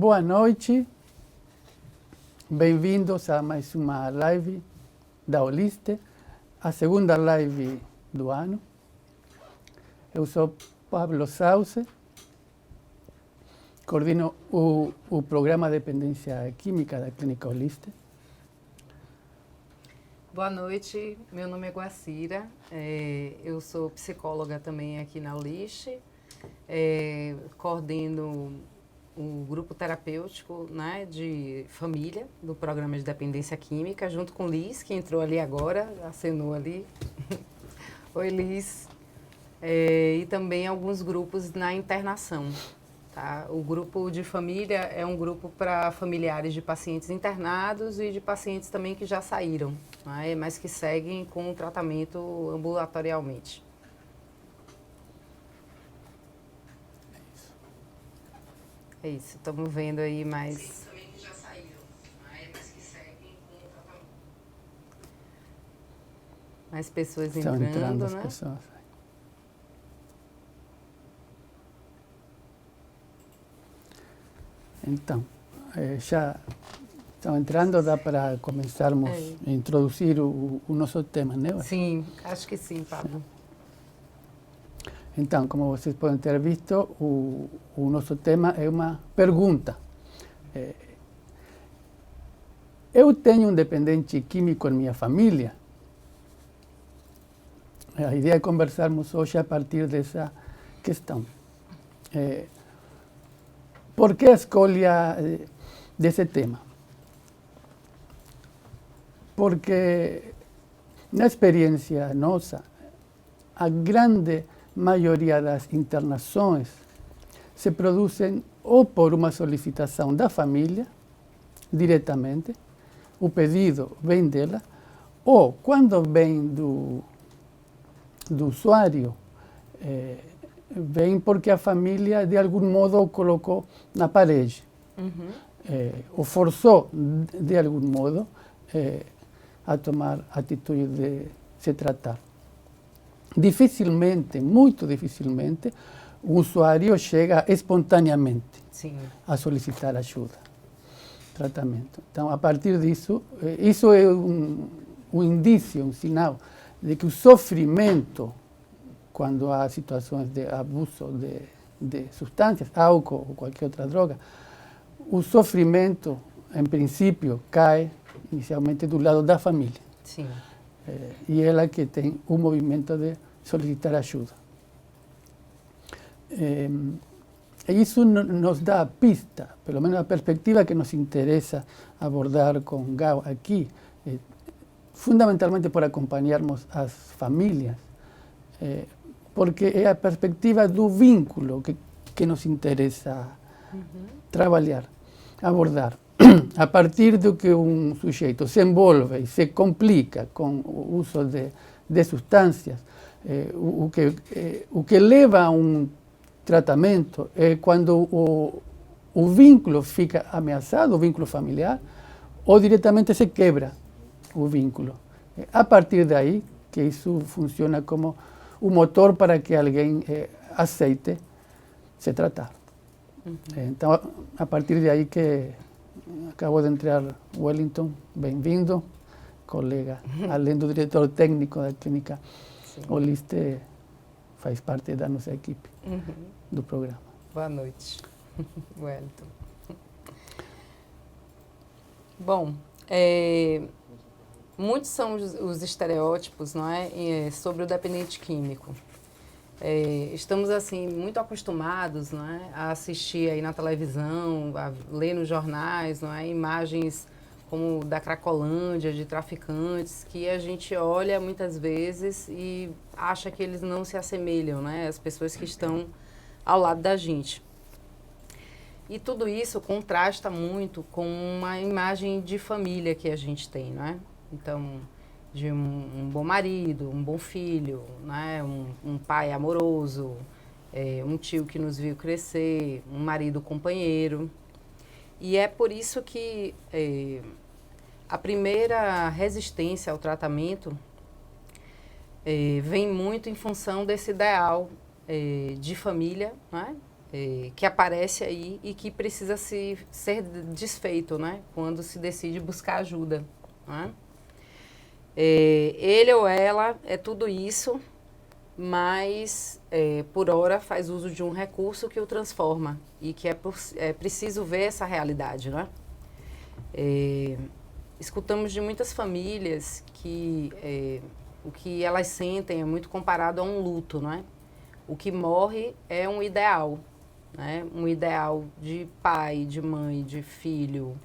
Boa noite, bem-vindos a mais uma live da Oliste, a segunda live do ano. Eu sou Pablo Sauce, coordeno o programa de dependência química da Clínica Oliste. Boa noite, meu nome é Guacira, eu sou psicóloga também aqui na Oliste, coordeno o grupo terapêutico, né, de família do programa de dependência química, junto com Liz, que entrou ali agora, acenou ali. Oi, Liz. E também alguns grupos na internação. Tá? O grupo de família é um grupo para familiares de pacientes internados e de pacientes também que já saíram, né, mas que seguem com o tratamento ambulatorialmente. É isso, estamos vendo aí mais... Sim, também que já saíram, né, mas que seguem com o tratamento. Mais pessoas entrando, né? Pessoas. Então, já estão entrando, dá para começarmos a introduzir o nosso tema, né? Sim, acho que sim, Pablo. Então, como vocês podem ter visto, o nosso tema é uma pergunta. Eu tenho um dependente químico em minha família? A ideia é conversarmos hoje a partir dessa questão. Por que a escolha desse tema? Porque, na experiência nossa, a grande maioria das internações se produzem ou por uma solicitação da família, diretamente, o pedido vem dela, ou quando vem do usuário, vem porque a família, de algum modo, o colocou na parede. O forçou, de algum modo, a tomar a atitude de se tratar. Dificilmente, muito dificilmente, o usuário chega espontaneamente a solicitar ajuda, tratamento. Então, a partir disso, isso é um indício, um sinal de que o sofrimento, quando há situações de abuso de substâncias, álcool ou qualquer outra droga, o sofrimento, em princípio, cai inicialmente do lado da família. Sim. E ela que tem o movimento de solicitar ajuda. Isso nos dá a pista, pelo menos a perspectiva que nos interessa abordar com Gao aqui, fundamentalmente por acompanharmos as famílias, porque é a perspectiva do vínculo que nos interessa trabalhar, abordar. A partir do que um sujeito se envolve e se complica com o uso de substâncias, o que leva a um tratamento é quando o vínculo fica ameaçado, o vínculo familiar, ou diretamente se quebra o vínculo. A partir daí que isso funciona como o motor para que alguém aceite se tratar. Então, a partir de aí que acabou de entrar Wellington, bem-vindo, colega, além do diretor técnico da Clínica Oliste, faz parte da nossa equipe do programa. Boa noite, Wellington. Bom, muitos são os estereótipos, não é, sobre o dependente químico. Estamos assim muito acostumados, não é, a assistir aí na televisão, a ler nos jornais, não é, imagens como da Cracolândia, de traficantes, que a gente olha muitas vezes e acha que eles não se assemelham, né, às pessoas que estão ao lado da gente. E tudo isso contrasta muito com uma imagem de família que a gente tem, não é? Então, de um bom marido, um bom filho, né? Um pai amoroso, um tio que nos viu crescer, um marido companheiro. E é por isso que a primeira resistência ao tratamento vem muito em função desse ideal de família, né? que aparece aí e que precisa ser desfeito, né? Quando se decide buscar ajuda, né? Ele ou ela é tudo isso, mas por hora faz uso de um recurso que o transforma e que é preciso ver essa realidade, né? Escutamos de muitas famílias que o que elas sentem é muito comparado a um luto, né? O que morre é um ideal, né? Um ideal de pai, de mãe, de filho,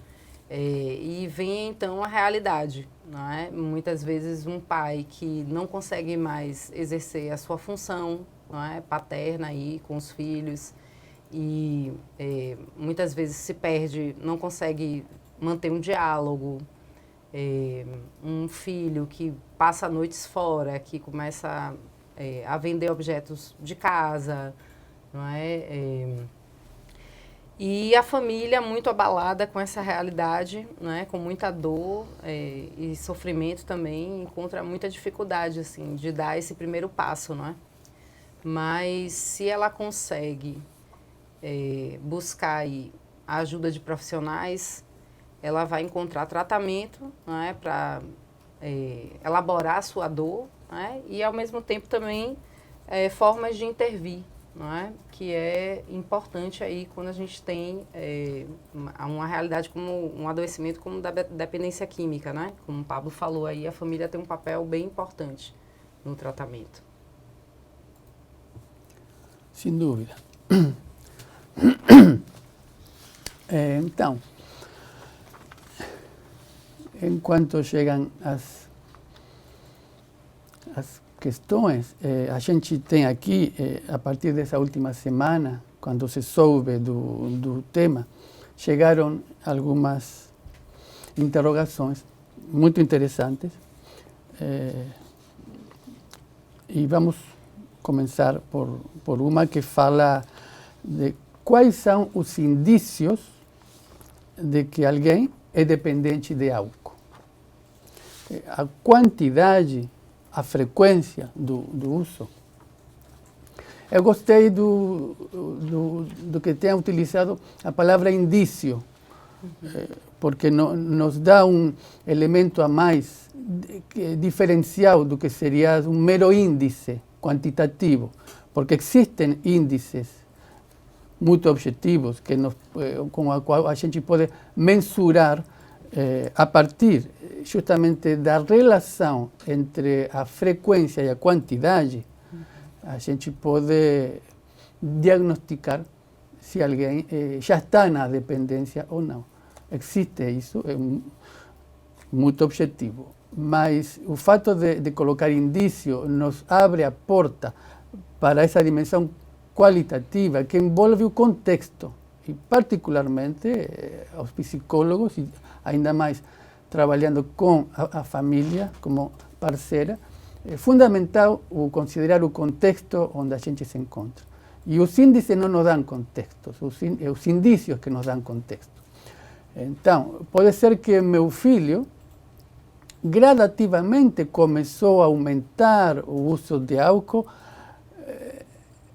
e vem então a realidade, não é? Muitas vezes um pai que não consegue mais exercer a sua função, não é? Paterna aí com os filhos e muitas vezes se perde, não consegue manter um diálogo, um filho que passa noites fora, que começa a vender objetos de casa, não é? E a família muito abalada com essa realidade, né, com muita dor e sofrimento também, encontra muita dificuldade assim, de dar esse primeiro passo. Não é? Mas se ela consegue buscar aí a ajuda de profissionais, ela vai encontrar tratamento, não é, para elaborar a sua dor, né, e ao mesmo tempo também formas de intervir. Não é? Que é importante aí quando a gente tem uma realidade como um adoecimento como da dependência química, né? Como o Pablo falou aí, a família tem um papel bem importante no tratamento. Sem dúvida. Então, enquanto chegam as questões, a gente tem aqui, a partir dessa última semana, quando se soube do tema, chegaram algumas interrogações muito interessantes. E vamos começar por uma que fala de quais são os indícios de que alguém é dependente de álcool. A quantidade, a frequência do uso. Eu gostei do que tenha utilizado a palavra indício, porque nos dá um elemento a mais diferencial do que seria um mero índice quantitativo, porque existem índices muito objetivos com a qual a gente pode mensurar a partir justamente da relação entre a frequência e a quantidade, a gente pode diagnosticar se alguém já está na dependência ou não. Existe isso, é muito objetivo. Mas o fato de colocar indício nos abre a porta para essa dimensão qualitativa que envolve o contexto. E particularmente aos psicólogos, e ainda mais trabalhando com a família como parceira, é fundamental considerar o contexto onde a gente se encontra. E os índices não nos dão contextos, os indícios que nos dão contexto. Então, pode ser que meu filho gradativamente começou a aumentar o uso de álcool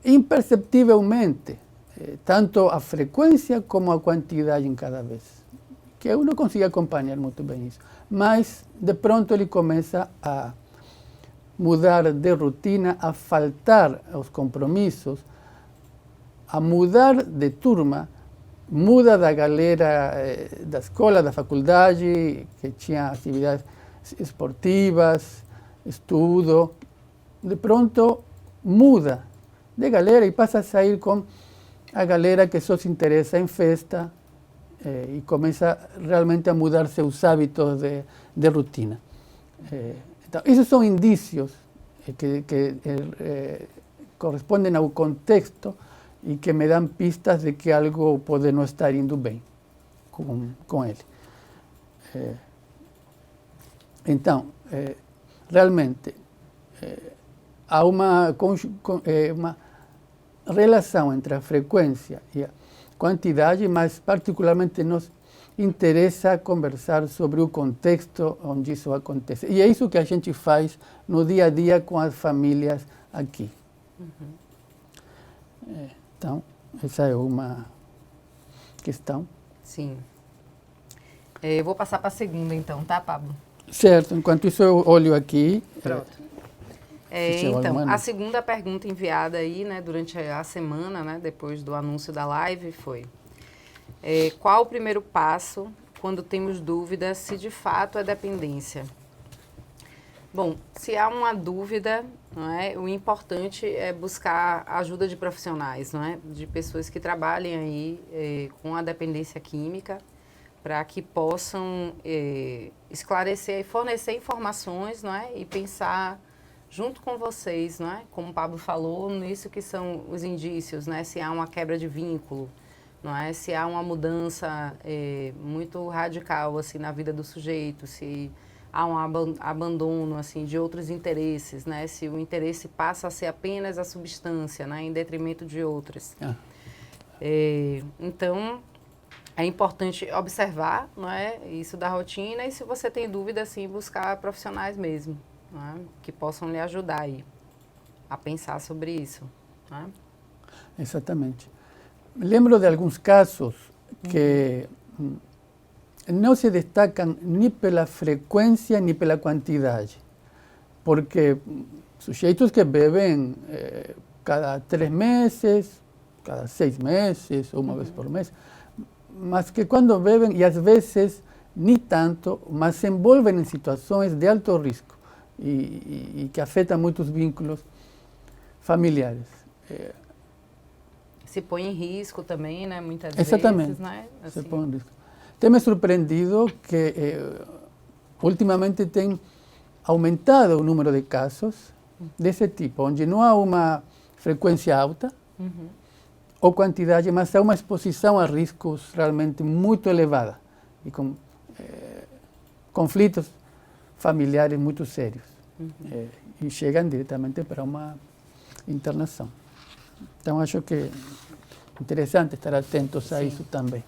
imperceptivelmente, tanto a frequência como a quantidade em cada vez. Que eu não consigo acompanhar muito bem isso. Mas, de pronto, ele começa a mudar de rotina, a faltar aos compromissos, a mudar de turma, muda da galera da escola, da faculdade, que tinha atividades esportivas, estudo. De pronto, muda de galera e passa a sair com a galera que só se interessa em festa e começa realmente a mudar seus hábitos de rotina. Então, esses são indícios que correspondem ao contexto e que me dão pistas de que algo pode não estar indo bem com ele. Então, realmente, há uma relação entre a frequência e a quantidade, mas particularmente nos interessa conversar sobre o contexto onde isso acontece. E é isso que a gente faz no dia a dia com as famílias aqui. Então, Essa é uma questão. Sim. Eu vou passar para a segunda, então, tá, Pablo? Certo, enquanto isso eu olho aqui. Pronto. Então, a segunda pergunta enviada aí, né, durante a semana, né, depois do anúncio da live, foi: qual o primeiro passo quando temos dúvida se de fato é dependência? Bom, se há uma dúvida, não é, o importante é buscar a ajuda de profissionais, não é, de pessoas que trabalhem aí com a dependência química, para que possam esclarecer e fornecer informações, não é, e pensar junto com vocês, não é, como o Pablo falou, nisso que são os indícios, né, se há uma quebra de vínculo, não é, se há uma mudança muito radical assim na vida do sujeito, se há um abandono assim de outros interesses, né? Se o interesse passa a ser apenas a substância, né? Em detrimento de outras. Então, é importante observar, não é? Isso da rotina, e se você tem dúvida, assim, buscar profissionais mesmo, não é? Que possam lhe ajudar aí a pensar sobre isso. Não é? Exatamente. Me lembro de alguns casos que não se destacam nem pela frequência nem pela quantidade, porque sujeitos que bebem cada 3 meses, cada 6 meses, ou uma vez por mês, mas que quando bebem, e às vezes nem tanto, mas se envolvem em situações de alto risco e que afetam muitos vínculos familiares. Se põe em risco também, né? Muitas Exatamente, vezes, né? Assim. Se põe em risco. Tem me surpreendido que ultimamente tem aumentado o número de casos desse tipo, onde não há uma frequência alta ou quantidade, mas há uma exposição a riscos realmente muito elevada e com conflitos familiares muito sérios e chegam diretamente para uma internação. Então acho que é interessante estar atentos a isso também.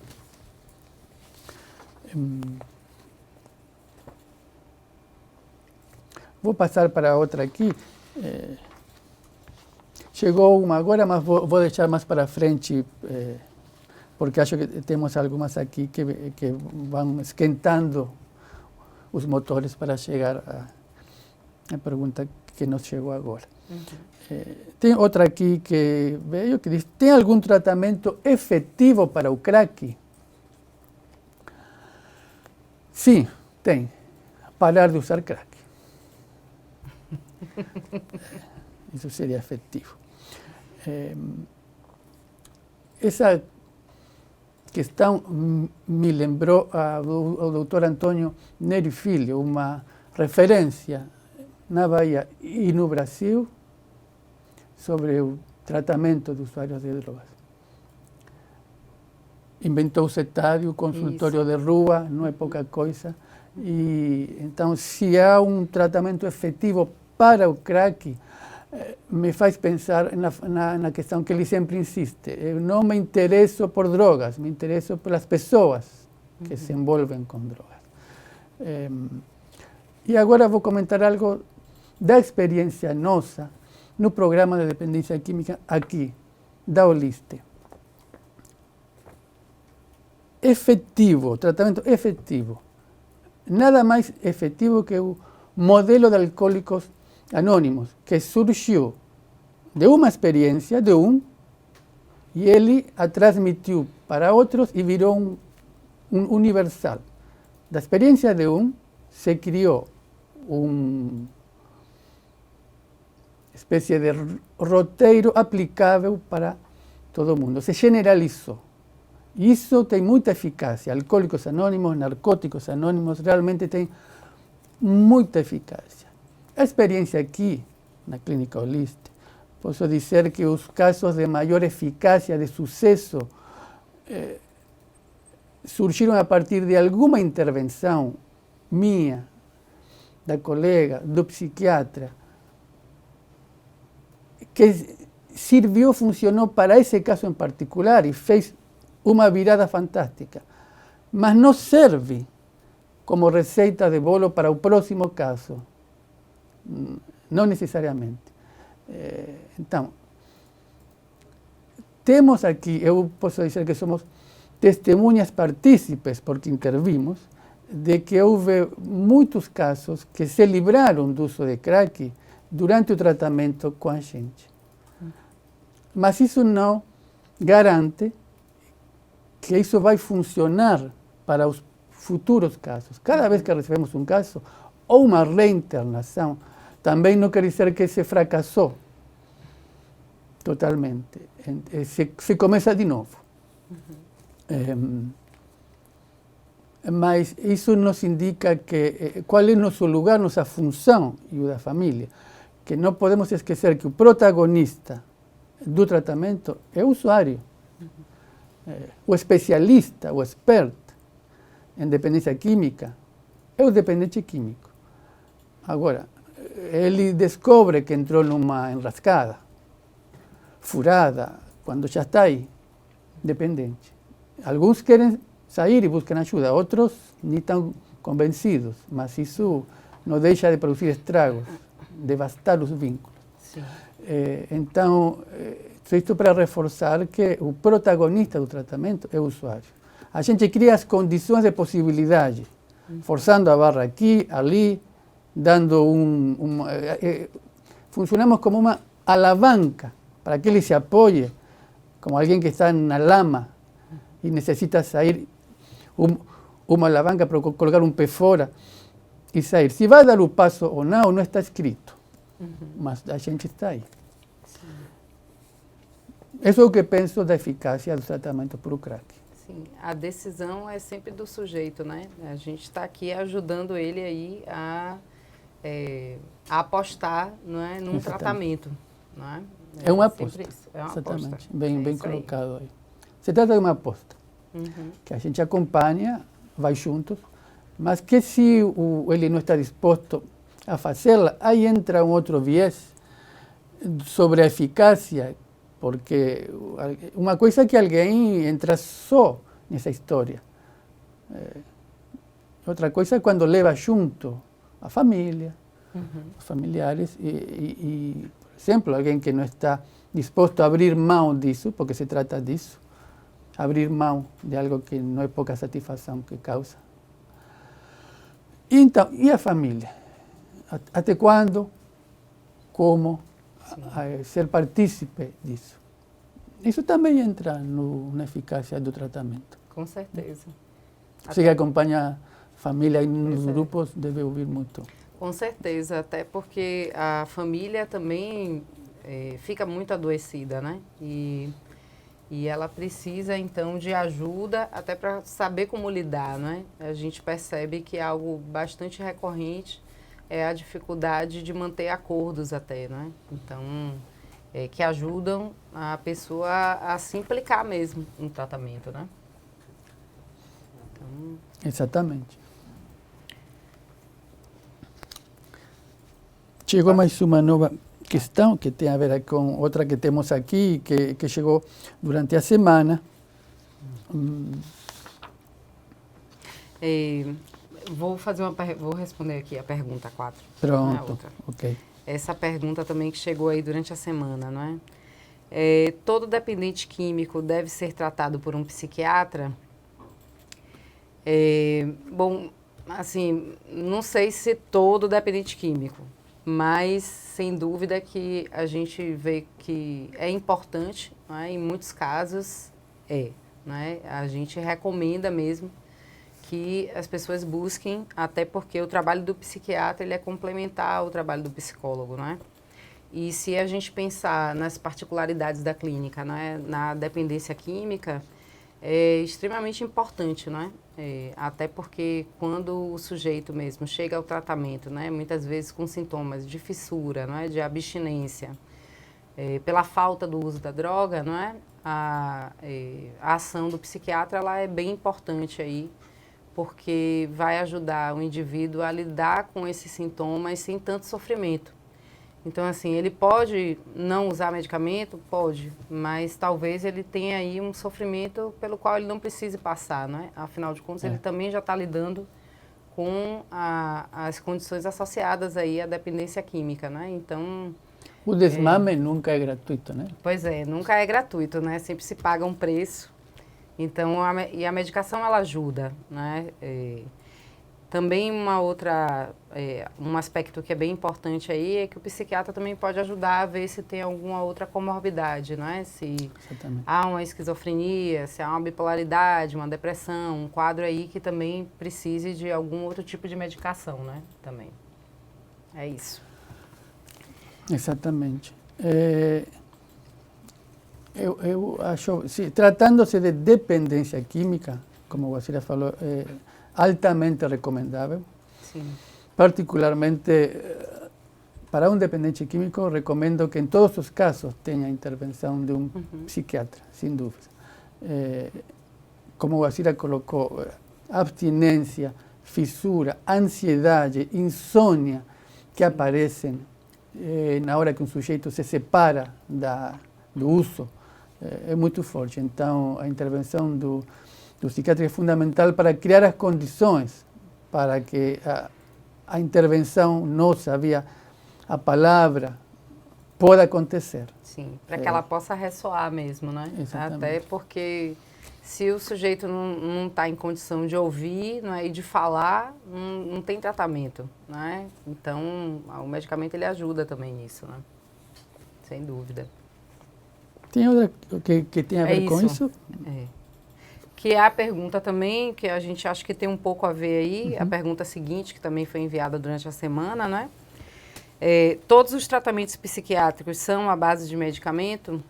Vou passar para outra aqui. Chegou uma agora, mas vou deixar mais para frente, porque acho que temos algumas aqui que vão esquentando os motores para chegar à pergunta que nos chegou agora. Tem outra aqui que veio que diz: tem algum tratamento efetivo para o crack? Sim, tem. Parar de usar crack. Isso seria efetivo. Essa questão me lembrou ao Dr. Antônio Neri Filho, uma referência na Bahia e no Brasil sobre o tratamento de usuários de drogas. Inventou o CETAD, o consultório de rua, não é pouca coisa. E então, se há um tratamento efetivo para o crack, me faz pensar na questão que ele sempre insiste. Eu não me interesso por drogas, me interesso pelas pessoas que se envolvem com drogas. E agora vou comentar algo da experiência nossa no programa de dependência química aqui, da Oliste. Efetivo, tratamento efetivo. Nada mais efetivo que o modelo de Alcoólicos Anônimos, que surgiu de uma experiência de e ele a transmitiu para outros e virou um universal. Da experiência de se criou uma espécie de roteiro aplicável para todo mundo. Se generalizou. Isso tem muita eficácia. Alcoólicos Anônimos, Narcóticos Anônimos, realmente tem muita eficácia. A experiência aqui, na Clínica Oliste, posso dizer que os casos de maior eficácia, de sucesso, surgiram a partir de alguma intervenção minha, da colega, do psiquiatra, que serviu, funcionou para esse caso em particular e fez uma virada fantástica. Mas não serve como receita de bolo para o próximo caso. Não necessariamente. Então, temos aqui, eu posso dizer que somos testemunhas partícipes, porque intervimos, de que houve muitos casos que se livraram do uso de crack durante o tratamento com a gente. Mas isso não garante que isso vai funcionar para os futuros casos. Cada vez que recebemos um caso, ou uma reinternação, também não quer dizer que se fracassou totalmente. Se começa de novo. Mas isso nos indica que, qual é nosso lugar, nossa função e o da família. Que não podemos esquecer que o protagonista do tratamento é o usuário. O especialista, o expert em dependência química é o dependente químico. Agora, ele descobre que entrou numa enrascada, furada, quando já está aí, dependente. Alguns querem sair e buscam ajuda, outros nem estão convencidos, mas isso não deixa de produzir estragos, devastar os vínculos. Então, isto para reforçar que o protagonista do tratamento é o usuário. A gente cria as condições de possibilidade, forçando a barra aqui, ali, dando funcionamos como uma alavanca para que ele se apoie, como alguém que está na lama e necessita sair, uma alavanca para colocar um pé fora e sair. Se vai dar o passo ou não está escrito, mas a gente está aí. Isso é o que penso da eficácia do tratamento para o crack. Sim, a decisão é sempre do sujeito, né? A gente está aqui ajudando ele aí a apostar, não é, num tratamento. Não é? É uma aposta. É uma Exatamente. aposta. Bem colocado aí. Se trata de uma aposta. Que a gente acompanha, vai juntos, mas que se ele não está disposto a fazê-la, aí entra um outro viés sobre a eficácia, porque uma coisa é que alguém entra só nessa história. Outra coisa é quando leva junto a família, os familiares, e, por exemplo, alguém que não está disposto a abrir mão disso, porque se trata disso, abrir mão de algo que não é pouca satisfação que causa. Então, e a família? Até quando? Como? Ser partícipe disso. Isso também entra na eficácia do tratamento. Com certeza. Você que acompanha a família nos grupos deve ouvir muito. Com certeza, até porque a família também fica muito adoecida, né? E ela precisa, então, de ajuda até para saber como lidar, né? A gente percebe que algo bastante recorrente é a dificuldade de manter acordos até, né? Então, que ajudam a pessoa a se implicar mesmo no tratamento, né? Então... Exatamente. Chegou mais uma nova questão que tem a ver com outra que temos aqui, que chegou durante a semana. Vou responder aqui a pergunta 4. Pronto, ok. Essa pergunta também que chegou aí durante a semana, não é? Todo dependente químico deve ser tratado por um psiquiatra? Bom, assim, não sei se todo dependente químico, mas sem dúvida que a gente vê que é importante, não é? Em muitos casos não é? A gente recomenda mesmo que as pessoas busquem, até porque o trabalho do psiquiatra ele é complementar ao trabalho do psicólogo, não é? E se a gente pensar nas particularidades da clínica, não é? Na dependência química, é extremamente importante, não é? Até porque quando o sujeito mesmo chega ao tratamento, né, muitas vezes com sintomas de fissura, não é? De abstinência, pela falta do uso da droga, não é? A ação do psiquiatra ela é bem importante aí, porque vai ajudar o indivíduo a lidar com esses sintomas sem tanto sofrimento. Então, assim, ele pode não usar medicamento? Pode, mas talvez ele tenha aí um sofrimento pelo qual ele não precise passar, né? Afinal de contas, ele também já está lidando com as condições associadas aí à dependência química, né? Então, O desmame nunca é gratuito, né? Pois é, nunca é gratuito, né? Sempre se paga um preço. Então, e a medicação, ela ajuda, né? Também um aspecto que é bem importante aí é que o psiquiatra também pode ajudar a ver se tem alguma outra comorbidade, não é? Se Exatamente. há uma esquizofrenia, se há uma bipolaridade, uma depressão, um quadro aí que também precise de algum outro tipo de medicação, né? Também. É isso. Exatamente. Eu acho, tratando-se de dependência química, como o Guacira falou, é altamente recomendável. Sim. Particularmente para um dependente químico, recomendo que em todos os casos tenha a intervenção de um psiquiatra, sem dúvida. Como o Guacira colocou, abstinência, fissura, ansiedade, insônia, que aparecem na hora que um sujeito se separa do uso, é muito forte. Então, a intervenção do psiquiatra é fundamental para criar as condições para que a intervenção nossa, via a palavra, pode acontecer. Sim, para que ela possa ressoar mesmo, né? Exatamente. Até porque se o sujeito não está em condição de ouvir, não é, e de falar, não tem tratamento, né? Então, o medicamento ele ajuda também nisso, né? Sem dúvida. Tem outra que tem a ver com isso? Que é a pergunta também, que a gente acha que tem um pouco a ver aí, a pergunta seguinte, que também foi enviada durante a semana, né? Todos os tratamentos psiquiátricos são à base de medicamento?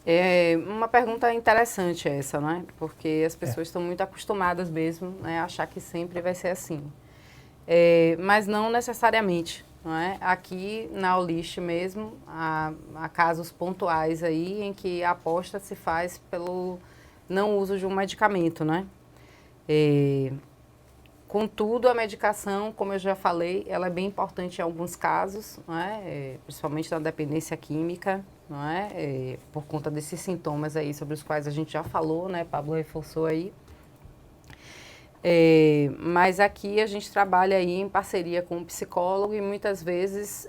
É uma pergunta interessante essa, né? Porque as pessoas estão muito acostumadas mesmo, né, a achar que sempre vai ser assim. Mas não necessariamente, não é? Aqui na Olist mesmo, há casos pontuais aí em que a aposta se faz pelo não uso de um medicamento, né? Contudo, a medicação, como eu já falei, ela é bem importante em alguns casos, não é? Principalmente na dependência química, não é? Por conta desses sintomas aí sobre os quais a gente já falou, né? Pablo reforçou aí. Mas aqui a gente trabalha aí em parceria com o psicólogo e muitas vezes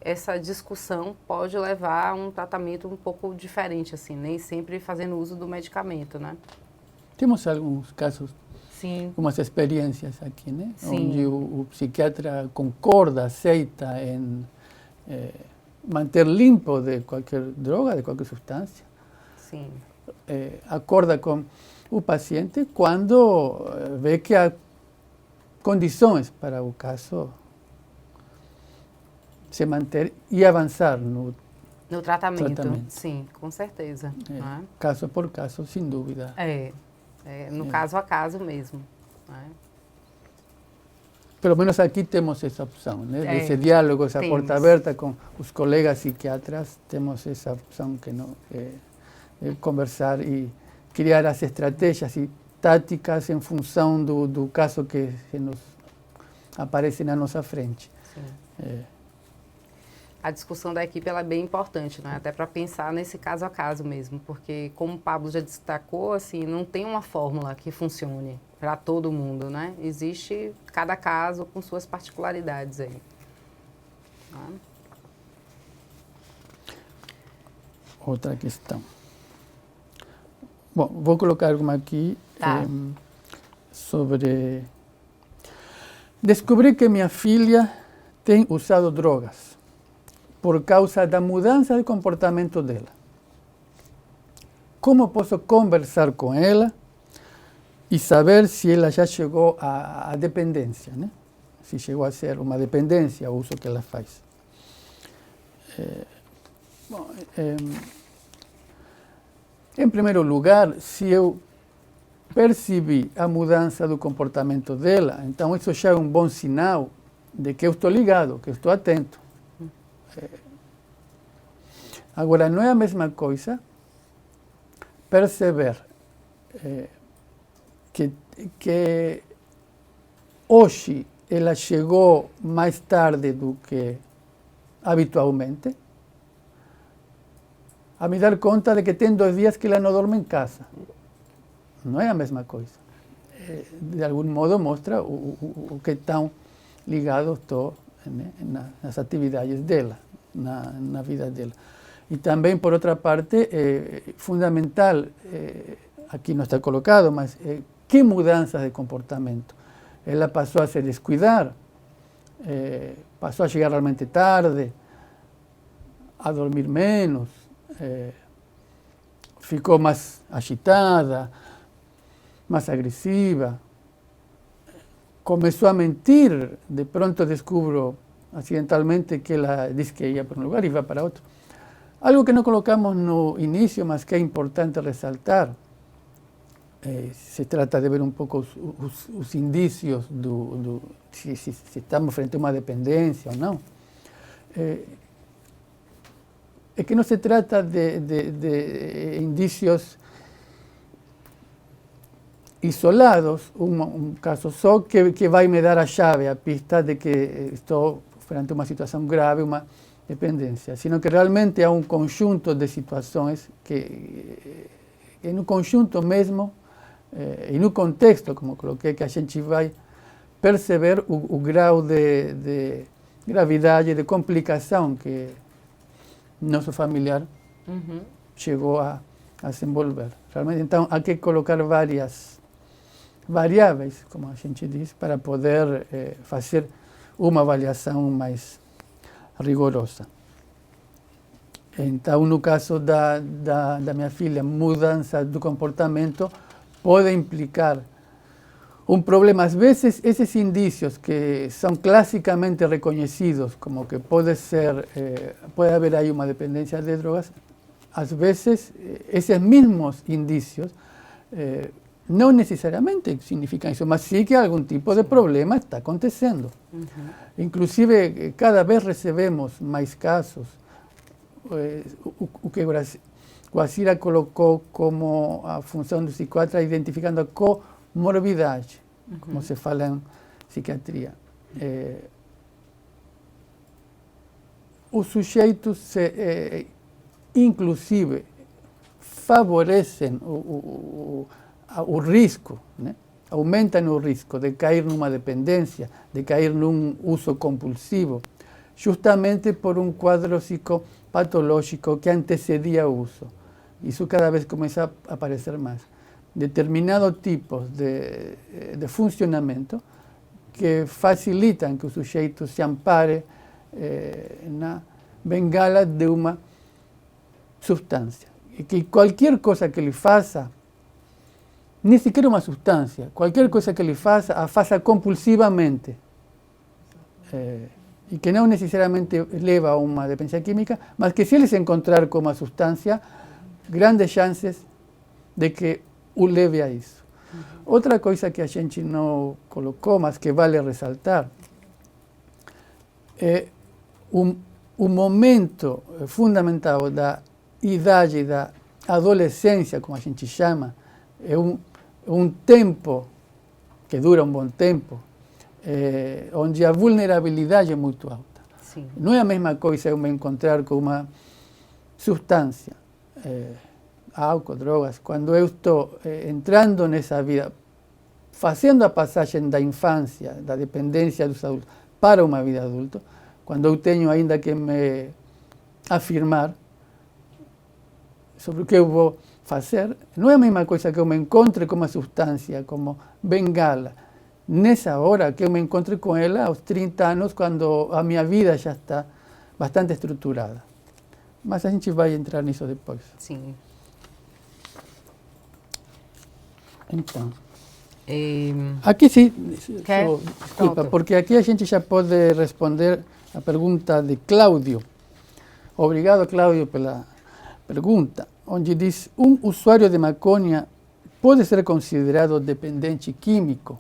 essa discussão pode levar a um tratamento um pouco diferente, assim, nem sempre fazendo uso do medicamento, né? Temos alguns casos, sim, algumas experiências aqui, né? Sim. Onde o psiquiatra concorda, aceita em manter limpo de qualquer droga, de qualquer substância. Sim. Acorda com o paciente quando vê que há condições para o caso se manter e avançar no tratamento. Sim, com certeza. Né? Caso por caso, sem dúvida. No caso a caso mesmo. Né? Pelo menos aqui temos essa opção, né? Esse diálogo, essa porta aberta com os colegas psiquiatras, temos essa opção que não conversar e criar as estratégias e táticas em função do caso que nos aparece na nossa frente. A discussão da equipe ela é bem importante, né? Até para pensar nesse caso a caso mesmo, porque como o Pablo já destacou, assim, não tem uma fórmula que funcione para todo mundo, né? Existe cada caso com suas particularidades aí. Né? Outra questão. Bom, vou colocar uma aqui sobre... Descobri que minha filha tem usado drogas por causa da mudança de comportamento dela. Como posso conversar com ela e saber se ela já chegou à dependência, né? Se chegou a ser uma dependência o uso que ela faz. Em primeiro lugar, se eu percebi a mudança do comportamento dela, então isso já é um bom sinal de que eu estou ligado, que eu estou atento. Agora, não é a mesma coisa perceber que hoje ela chegou mais tarde do que habitualmente, a me dar conta de que tem 2 dias que ela não dorme em casa. Não é a mesma coisa. De algum modo mostra o que tão ligado estou, né, nas atividades dela. na vida dela. E também, por outra parte, fundamental, aqui não está colocado, mas que mudanças de comportamento. Ela passou a se descuidar, passou a chegar realmente tarde, a dormir menos, ficou mais agitada, más agresiva, comenzó a mentir, de pronto descubro accidentalmente que ela dice que ia para um lugar e vai para outro. Algo que não colocamos no início, mas que é importante ressaltar, se trata de ver um pouco os indícios se estamos frente a uma dependência ou não. É que não se trata de indícios isolados, un caso só, que vai me dar a chave, a pista de que estou frente a uma situação grave, uma dependência, sino que realmente há um conjunto de situações que no conjunto mesmo, e no contexto, como coloquei, que a gente vai perceber o grau de gravidade, de complicação que nosso familiar chegou a desenvolver. Realmente, então, há que colocar várias variáveis, como a gente diz, para poder fazer uma avaliação mais rigorosa. Então, no caso da minha filha, mudança do comportamento pode implicar um problema. Às vezes, esses indícios que são classicamente reconhecidos, como que pode haver aí uma dependência de drogas, às vezes, esses mesmos indícios não necessariamente significam isso, mas sim que algum tipo de problema está acontecendo. Inclusive, cada vez recebemos mais casos. O que Guacira colocou como a função do psiquiatra, identificando a comorbidade, como se fala em psiquiatria. Os sujeitos, inclusive, favorecem o risco, né? Aumentam o risco de cair numa dependência, de cair num uso compulsivo, justamente por um quadro psicopatológico que antecedia o uso. Isso cada vez começa a aparecer mais. Determinados tipos de funcionamento que facilitam que o sujeito se ampare na bengala de uma substância. E que qualquer coisa que ele faça, nem sequer uma substância, qualquer coisa que ele faça, a faça compulsivamente. E que não necessariamente leva a uma dependência química, mas que se ele se encontrar com uma substância, grandes chances de que o leve a isso. Outra coisa que a gente não colocou, mas que vale ressaltar, é o momento fundamental da idade da adolescência, como a gente chama, é um tempo que dura um bom tempo, onde a vulnerabilidade é muito alta. Sim. Não é a mesma coisa eu me encontrar com uma substância, álcool, drogas, quando eu estou entrando nessa vida, fazendo a passagem da infância, da dependência dos adultos, para uma vida adulta, quando eu tenho ainda que me afirmar sobre o que eu vou fazer, não é a mesma coisa que eu me encontre com uma substância como bengala, nessa hora que eu me encontre com ela aos 30 anos, quando a minha vida já está bastante estruturada. Mas a gente vai entrar nisso depois. Sim. Então, aqui sim, desculpa, porque aqui a gente já pode responder a pergunta de Cláudio. Obrigado, Cláudio, pela pergunta, onde diz: um usuário de maconha pode ser considerado dependente químico?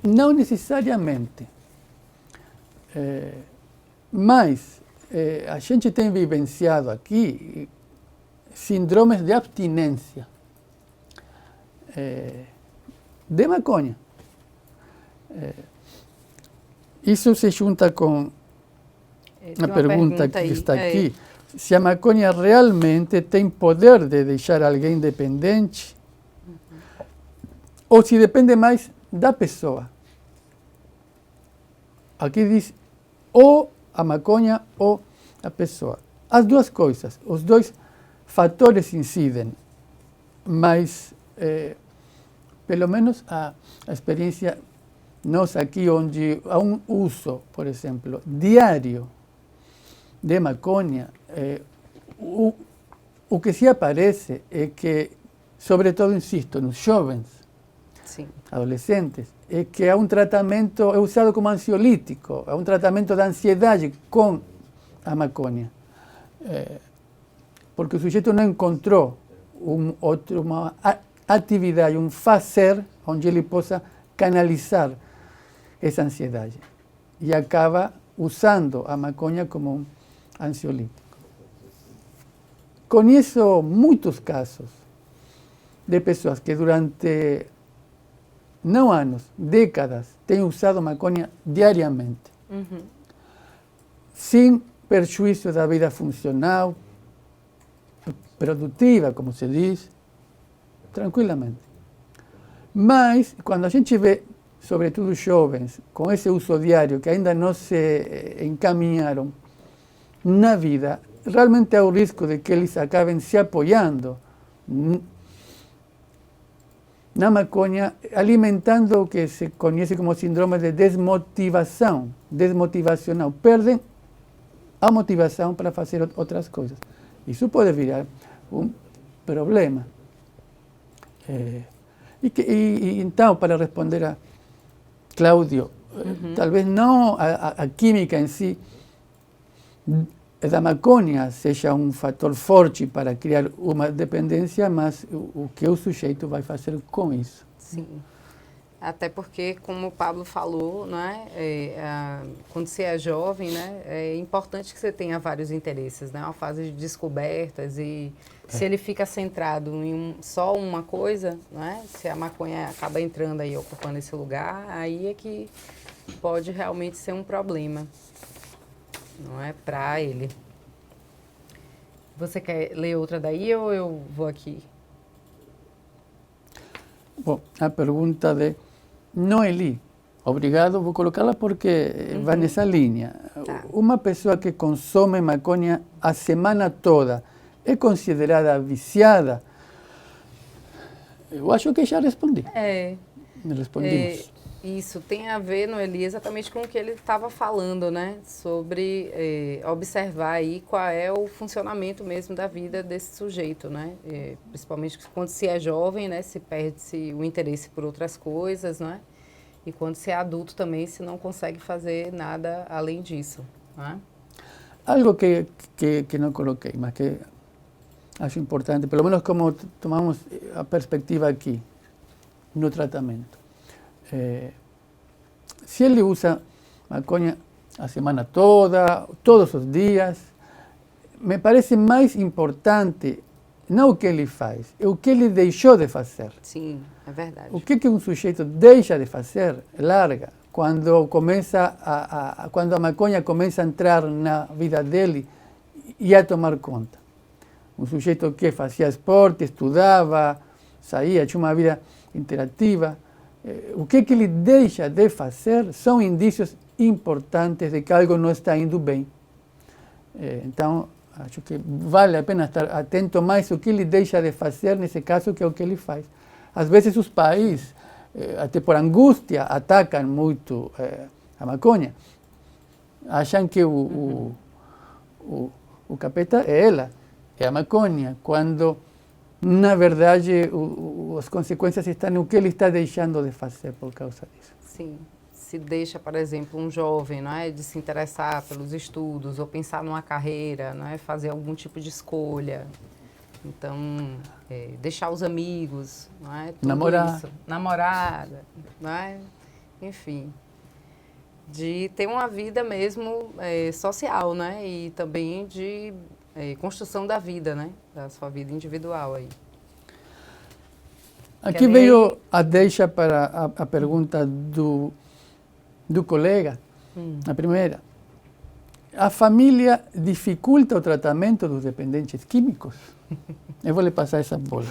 Não necessariamente, mas a gente tem vivenciado aqui síndromes de abstinência de maconha. Isso se junta com a pergunta que está aqui. Se a maconha realmente tem poder de deixar alguém dependente, ou se depende mais da pessoa. Aqui diz ou a maconha ou a pessoa. As duas coisas, os dois fatores incidem, mas pelo menos a experiência nossa aqui, onde há um uso, por exemplo, diário de maconha, o que se aparece é que, sobretudo, insisto, nos jovens, Sim. adolescentes, é que é um tratamento, é usado como ansiolítico, é um tratamento da ansiedade com a maconha. Porque o sujeito não encontrou uma atividade, um fazer, onde ele possa canalizar essa ansiedade. E acaba usando a maconha como um ansiolítico. Conheço muitos casos de pessoas que durante, não anos, décadas, têm usado maconha diariamente, sem prejuízo da vida funcional, produtiva, como se diz, tranquilamente. Mas, quando a gente vê, sobretudo jovens, com esse uso diário, que ainda não se encaminharam na vida, realmente há o risco de que eles acabem se apoiando na maconha, alimentando o que se conhece como síndrome de desmotivacional. Perdem a motivação para fazer outras coisas. Isso pode virar um problema. Então, para responder a Cláudio, talvez não a química em si da maconha seja um fator forte para criar uma dependência, mas o que o sujeito vai fazer com isso. Sim. Até porque, como o Pablo falou, né, quando você é jovem, né, é importante que você tenha vários interesses, né, uma fase de descobertas, e se ele fica centrado em só uma coisa, né, se a maconha acaba entrando aí, ocupando esse lugar, aí é que pode realmente ser um problema, não é, para ele. Você quer ler outra daí ou eu vou aqui? Bom, a pergunta de Noeli. Obrigado, vou colocá-la porque vai nessa linha. Tá. Uma pessoa que consome maconha a semana toda é considerada viciada? Eu acho que já respondi. Respondimos. Isso tem a ver, Noeli, exatamente com o que ele estava falando, né? Sobre observar aí qual é o funcionamento mesmo da vida desse sujeito, né? Principalmente quando se é jovem, né? Se perde-se o interesse por outras coisas, né? E quando se é adulto também, se não consegue fazer nada além disso, né? Algo que não coloquei, mas que acho importante, pelo menos como tomamos a perspectiva aqui, no tratamento. Se ele usa maconha a semana toda, todos os dias, me parece mais importante não o que ele faz, é o que ele deixou de fazer. Sim, é verdade. O que um sujeito deixa de fazer, larga, quando quando a maconha começa a entrar na vida dele e a tomar conta. Um sujeito que fazia esporte, estudava, saía, tinha uma vida interativa. O que ele deixa de fazer são indícios importantes de que algo não está indo bem. Então, acho que vale a pena estar atento mais ao que ele deixa de fazer, nesse caso, que é o que ele faz. Às vezes os pais, até por angústia, atacam muito a maconha. Acham que o capeta é ela, é a maconha, quando, na verdade, as consequências estão no que ele está deixando de fazer por causa disso. Sim. Se deixa, por exemplo, um jovem, não é, de se interessar pelos estudos ou pensar numa carreira, não é, fazer algum tipo de escolha. Então, deixar os amigos, não é, tudo namorar, isso. Namorada, não é, enfim, de ter uma vida mesmo social, né, e também de construção da vida, né, da sua vida individual aí. Aqui veio a deixa para a pergunta do colega, a primeira. A família dificulta o tratamento dos dependentes químicos? Eu vou lhe passar essa bola.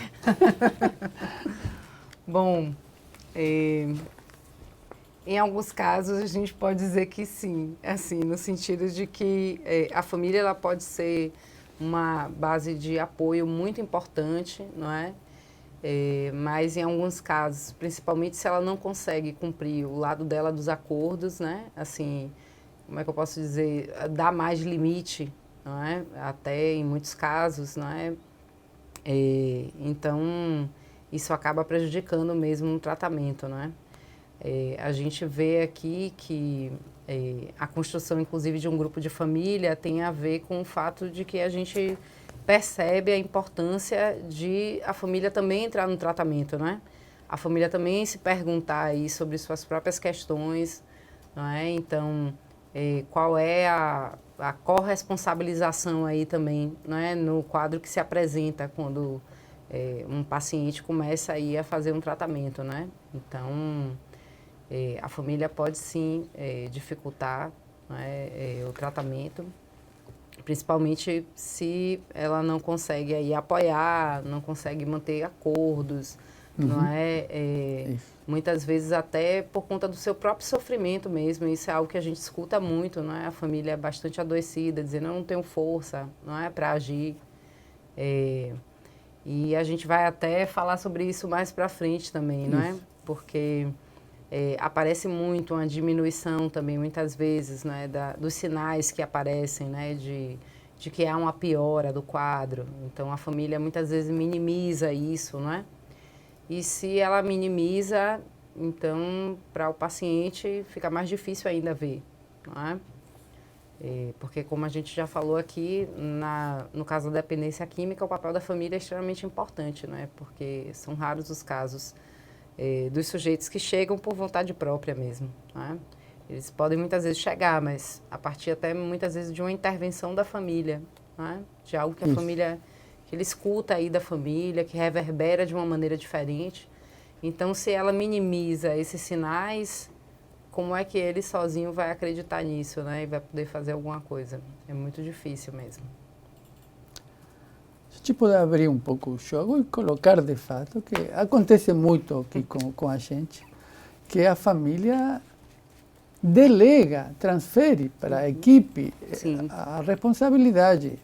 Bom, Em alguns casos, a gente pode dizer que sim, assim, no sentido de que a família ela pode ser uma base de apoio muito importante, não é? Mas em alguns casos, principalmente se ela não consegue cumprir o lado dela dos acordos, né? Assim, como é que eu posso dizer? Dar mais limite, não é? Até em muitos casos, não é? Então, isso acaba prejudicando mesmo no tratamento, não é? A gente vê aqui que a construção, inclusive, de um grupo de família tem a ver com o fato de que a gente percebe a importância de a família também entrar no tratamento, né? A família também se perguntar aí sobre suas próprias questões, não é? Então, qual é a corresponsabilização aí também, não é? No quadro que se apresenta quando um paciente começa aí a fazer um tratamento, né? Então, a família pode sim dificultar, né, o tratamento, principalmente se ela não consegue aí apoiar, não consegue manter acordos, não é? Muitas vezes até por conta do seu próprio sofrimento mesmo, isso é algo que a gente escuta muito, não é? A família é bastante adoecida, dizendo eu não tenho força, não é, para agir. E a gente vai até falar sobre isso mais para frente também, não é? Porque aparece muito uma diminuição também, muitas vezes, né, dos sinais que aparecem, né, de que há uma piora do quadro. Então, a família muitas vezes minimiza isso, não é? E se ela minimiza, então, para o paciente fica mais difícil ainda ver, não é? Porque, como a gente já falou aqui, no caso da dependência química, o papel da família é extremamente importante, não é? Porque são raros os casos dos sujeitos que chegam por vontade própria mesmo, né? Eles podem muitas vezes chegar, mas a partir até muitas vezes de uma intervenção da família, né? De algo que a família, que ele escuta aí da família, que reverbera de uma maneira diferente. Então, se ela minimiza esses sinais, como é que ele sozinho vai acreditar nisso, né? E vai poder fazer alguma coisa? É muito difícil mesmo. A gente pode abrir um pouco o jogo e colocar de fato que acontece muito aqui com a gente, que a família delega, transfere para a equipe a responsabilidade,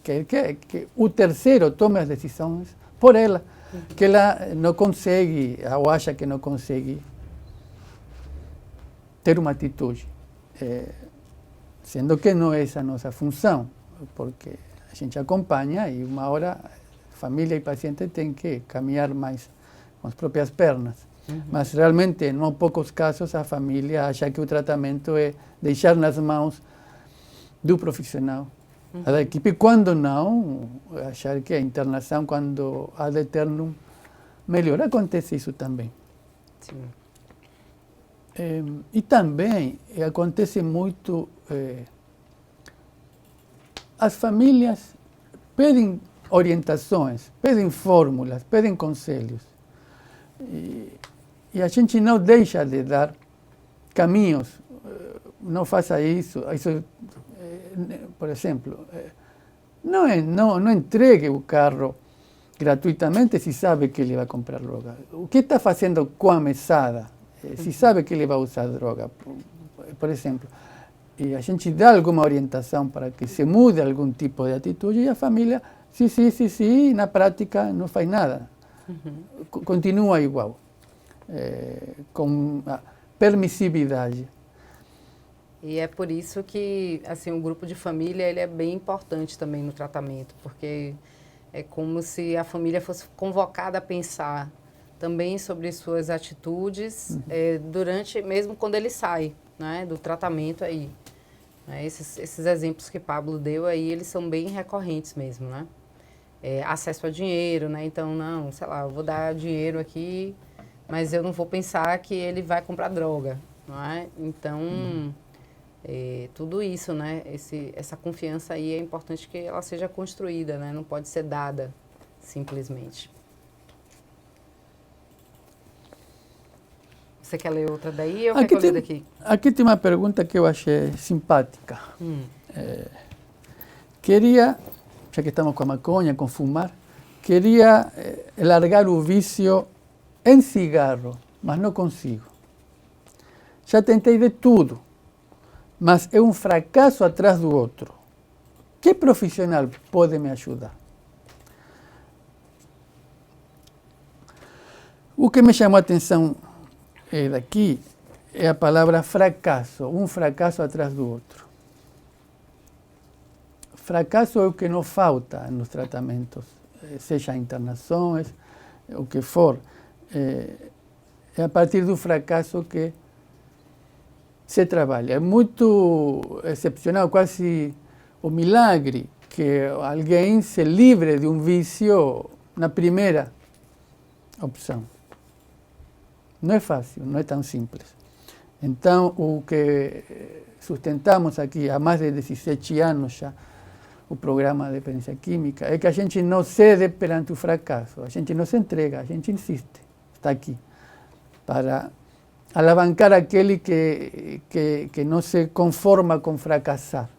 que o terceiro tome as decisões por ela, que ela não consegue, ou acha que não consegue ter uma atitude, sendo que não é essa a nossa função, porque a gente acompanha e uma hora família e paciente têm que caminhar mais com as próprias pernas. Mas realmente, em não poucos casos, a família acha que o tratamento é deixar nas mãos do profissional, da equipe, quando não, achar que a internação, quando há de eternum, melhor. Acontece isso também. Sim. E também acontece muito, as famílias pedem orientações, pedem fórmulas, pedem conselhos. E a gente não deixa de dar caminhos, não faça isso, por exemplo, não entregue o carro gratuitamente se sabe que ele vai comprar droga. O que está fazendo com a mesada? Se sabe que ele vai usar droga, por exemplo, e a gente dá alguma orientação para que se mude algum tipo de atitude e a família, sim, e na prática não faz nada. Continua igual, com a permissividade. E é por isso que assim, o grupo de família ele é bem importante também no tratamento, porque é como se a família fosse convocada a pensar também sobre suas atitudes durante, mesmo quando ele sai, né, do tratamento aí. Esses exemplos que Pablo deu aí, eles são bem recorrentes mesmo, né? Acesso a dinheiro, né? Então, não, sei lá, eu vou dar dinheiro aqui, mas eu não vou pensar que ele vai comprar droga, não é? Então, tudo isso, né? Essa confiança aí é importante que ela seja construída, né? Não pode ser dada simplesmente. Você quer ler outra daí ou quer que eu leia daqui? Aqui tem uma pergunta que eu achei simpática. Queria, já que estamos com a maconha, com fumar, queria largar o vício em cigarro, mas não consigo. já tentei de tudo, mas é um fracasso atrás do outro. Que profissional pode me ajudar? O que me chamou a atenção daqui é a palavra fracasso, um fracasso atrás do outro. Fracasso é o que não falta nos tratamentos, seja internações, o que for. É a partir do fracasso que se trabalha. É muito excepcional, quase um milagre, que alguém se livre de um vício na primeira opção. Não é fácil, não é tão simples. Então, o que sustentamos aqui há mais de 17 anos já, o programa de dependência química, é que a gente não cede perante o fracasso, a gente não se entrega, a gente insiste, está aqui, para alavancar aquele que não se conforma com fracassar,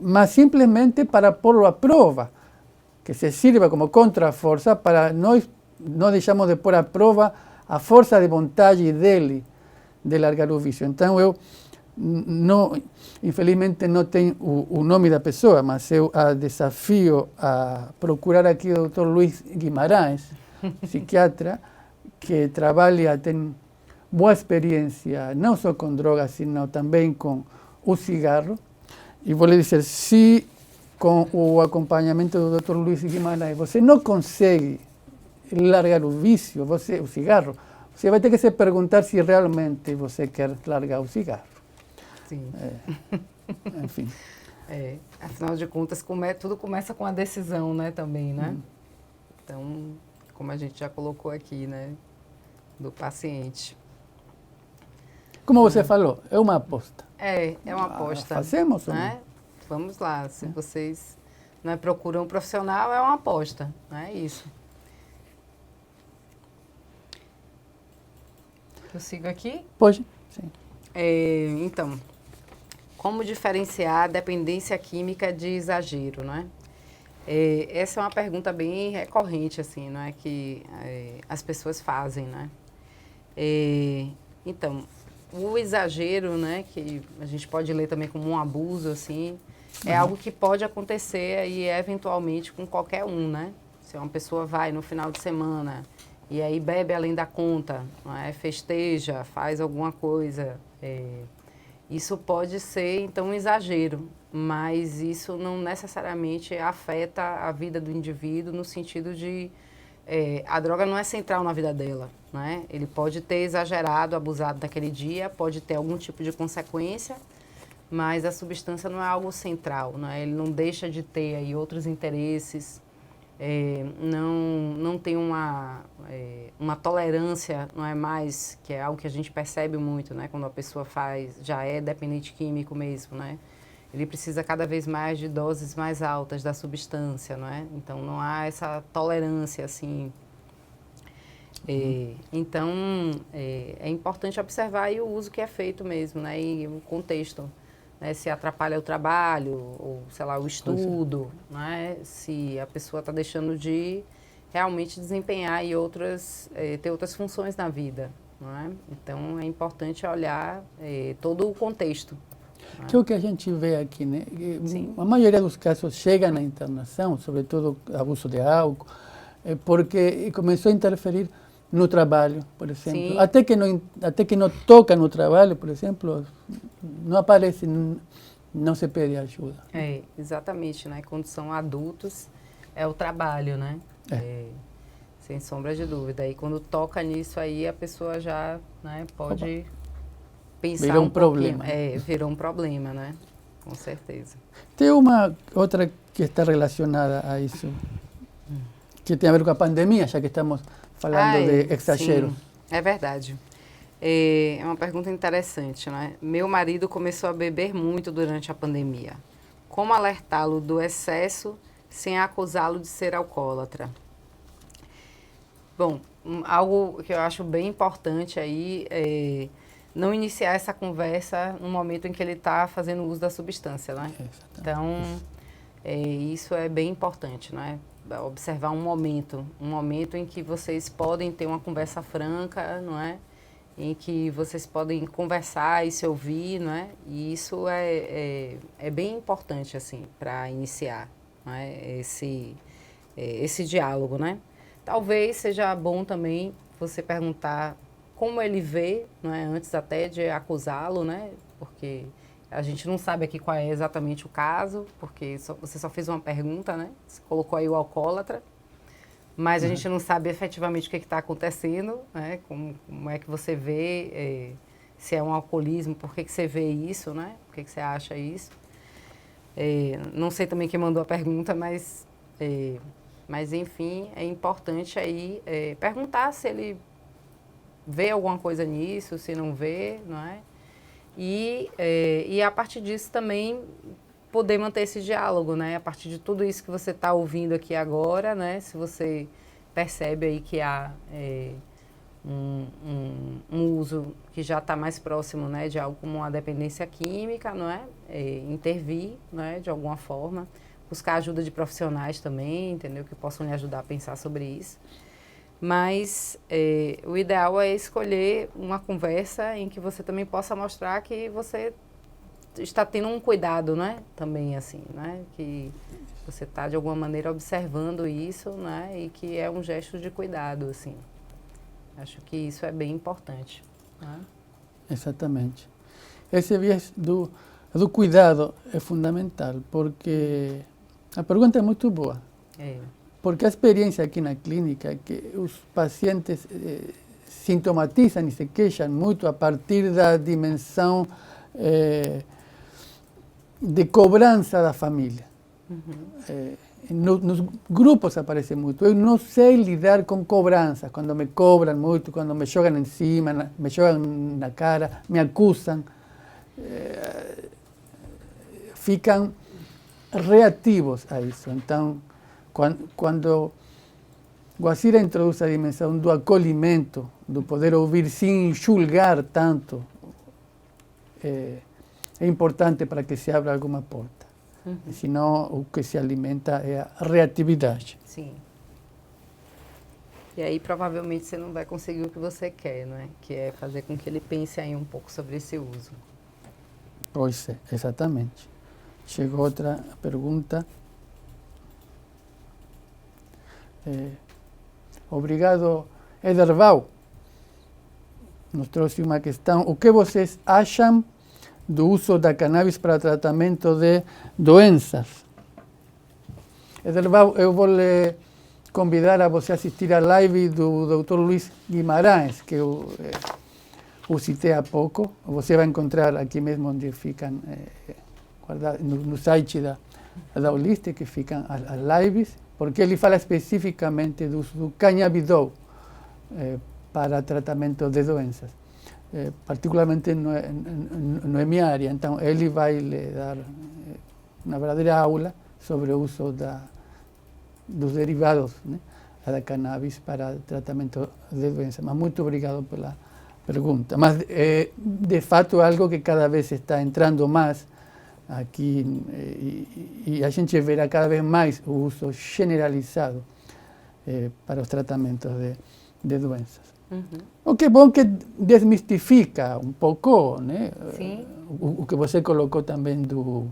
mas simplesmente para pô-lo à prova, que se sirva como contraforça para nós não deixarmos de pôr à prova a força de vontade dele de largar o vício. Então, eu, não, infelizmente, não tenho o nome da pessoa, mas eu a desafio a procurar aqui o Dr. Luiz Guimarães, psiquiatra, que trabalha, tem boa experiência, não só com drogas, sino também com o cigarro. E vou lhe dizer, se com o acompanhamento do Dr. Luiz Guimarães você não consegue largar o vício, o cigarro, você vai ter que se perguntar se realmente você quer largar o cigarro. Sim. Enfim. Afinal de contas, tudo começa com a decisão, né, também, né? Então, como a gente já colocou aqui, né, do paciente. Como você falou, é uma aposta. É uma aposta. Fazemos, né? Vamos lá, se vocês procuram um profissional, é uma aposta, é isso. Eu sigo aqui? Pode, sim. Então, como diferenciar a dependência química de exagero, né? Essa é uma pergunta bem recorrente, assim, não é, que as pessoas fazem, né? Então, o exagero, né, que a gente pode ler também como um abuso, assim, é algo que pode acontecer aí eventualmente com qualquer um, né? Se uma pessoa vai no final de semana e aí bebe além da conta, não é? Festeja, faz alguma coisa, isso pode ser, então, um exagero, mas isso não necessariamente afeta a vida do indivíduo no sentido de a droga não é central na vida dela, né? Ele pode ter exagerado, abusado naquele dia, pode ter algum tipo de consequência, mas a substância não é algo central, né? Ele não deixa de ter aí outros interesses, não tem uma tolerância, não é mais, que é algo que a gente percebe muito, né? Quando a pessoa já é dependente químico mesmo, né? Ele precisa cada vez mais de doses mais altas da substância, não é? Então, não há essa tolerância, assim. Então, é importante observar aí o uso que é feito mesmo, né? E o contexto, né? Se atrapalha o trabalho, ou, sei lá, o estudo, né? Se a pessoa está deixando de realmente desempenhar aí ter outras funções na vida, não é? Então, é importante olhar todo o contexto. Que é o que a gente vê aqui, né? Sim. A maioria dos casos chega na internação, sobretudo abuso de álcool, porque começou a interferir no trabalho, por exemplo. Sim. Até que não toca no trabalho, por exemplo, não aparece, não se pede ajuda. Exatamente, né? Quando são adultos, é o trabalho, né? Sem sombra de dúvida. E quando toca nisso aí, a pessoa já, né, pode pensar virou um problema. Virou um problema, né? Com certeza. Tem uma outra que está relacionada a isso, que tem a ver com a pandemia, já que estamos falando de exageros. Sim, é verdade. É uma pergunta interessante, né? Meu marido começou a beber muito durante a pandemia. Como alertá-lo do excesso sem acusá-lo de ser alcoólatra? Bom, algo que eu acho bem importante aí é não iniciar essa conversa no momento em que ele está fazendo uso da substância, né? Então, isso é bem importante, né? Observar um momento em que vocês podem ter uma conversa franca, não é? em que vocês podem conversar e se ouvir, né? E isso é bem importante, assim, para iniciar, né? Esse diálogo, né? Talvez seja bom também você perguntar como ele vê, né? Antes até de acusá-lo, né? Porque a gente não sabe aqui qual é exatamente o caso, porque você só fez uma pergunta, né? Você colocou aí o alcoólatra, mas a gente não sabe efetivamente o que está acontecendo, né? Como é que você vê, se é um alcoolismo, por que você vê isso, né? Por que você acha isso? Não sei também quem mandou a pergunta, mas enfim, é importante aí perguntar se ele vê alguma coisa nisso, se não vê, não é? E a partir disso também poder manter esse diálogo, né? A partir de tudo isso que você está ouvindo aqui agora, né? Se você percebe aí que há um uso que já está mais próximo, né? De algo como uma dependência química, não é? Intervir, não é? De alguma forma. Buscar ajuda de profissionais também, entendeu? Que possam lhe ajudar a pensar sobre isso. Mas o ideal é escolher uma conversa em que você também possa mostrar que você está tendo um cuidado, né? Também assim, né? Que você está de alguma maneira observando isso, né? E que é um gesto de cuidado, assim. Acho que isso é bem importante, né? Exatamente. Esse viés do cuidado é fundamental, porque a pergunta é muito boa. Porque a experiência aqui na clínica é que os pacientes sintomatizam e se queixam muito a partir da dimensão de cobrança da família. Nos grupos aparece muito. Eu não sei lidar com cobranças, quando me cobram muito, quando me jogam em cima, me jogam na cara, me acusam. Ficam reativos a isso. Então, quando Guacira introduz a dimensão do acolhimento, do poder ouvir sem julgar tanto, é importante para que se abra alguma porta. Senão, o que se alimenta é a reatividade. Sim. E aí, provavelmente, você não vai conseguir o que você quer, não é? Que é fazer com que ele pense aí um pouco sobre esse uso. Pois é, exatamente. Chegou outra pergunta. Obrigado, Ederval. Nos trouxe uma questão. O que vocês acham do uso da cannabis para tratamento de doenças? Ederval, eu vou lhe convidar a você assistir a live do Dr. Luiz Guimarães, que eu o citei há pouco. Você vai encontrar aqui mesmo onde ficam guardados, no site da Holiste, que ficam as lives, porque ele fala especificamente do uso do cannabidol para tratamento de doenças. Particularmente não é minha área, então ele vai lhe dar uma verdadeira aula sobre o uso dos derivados, né, da cannabis para tratamento de doenças. Mas muito obrigado pela pergunta. Mas, de fato, é algo que cada vez está entrando mais aqui e a gente verá cada vez mais o uso generalizado para os tratamentos de doenças. O que é bom que desmistifica um pouco, né? Sim. O que você colocou também do...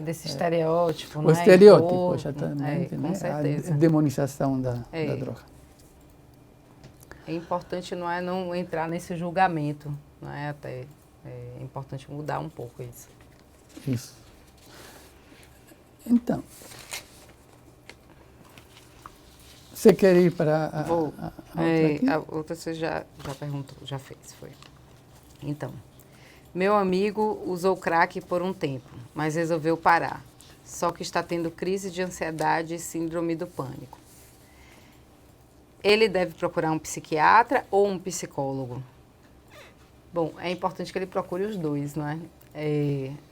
desse estereótipo, o estereótipo, exatamente, com né? certeza. A demonização da droga. É importante não entrar nesse julgamento, não é? Até é importante mudar um pouco isso. Isso. Então, você quer ir para a outra aqui? A outra você já perguntou, já fez, foi. Então, meu amigo usou crack por um tempo, mas resolveu parar. Só que está tendo crise de ansiedade e síndrome do pânico. Ele deve procurar um psiquiatra ou um psicólogo? Bom, é importante que ele procure os dois, não é?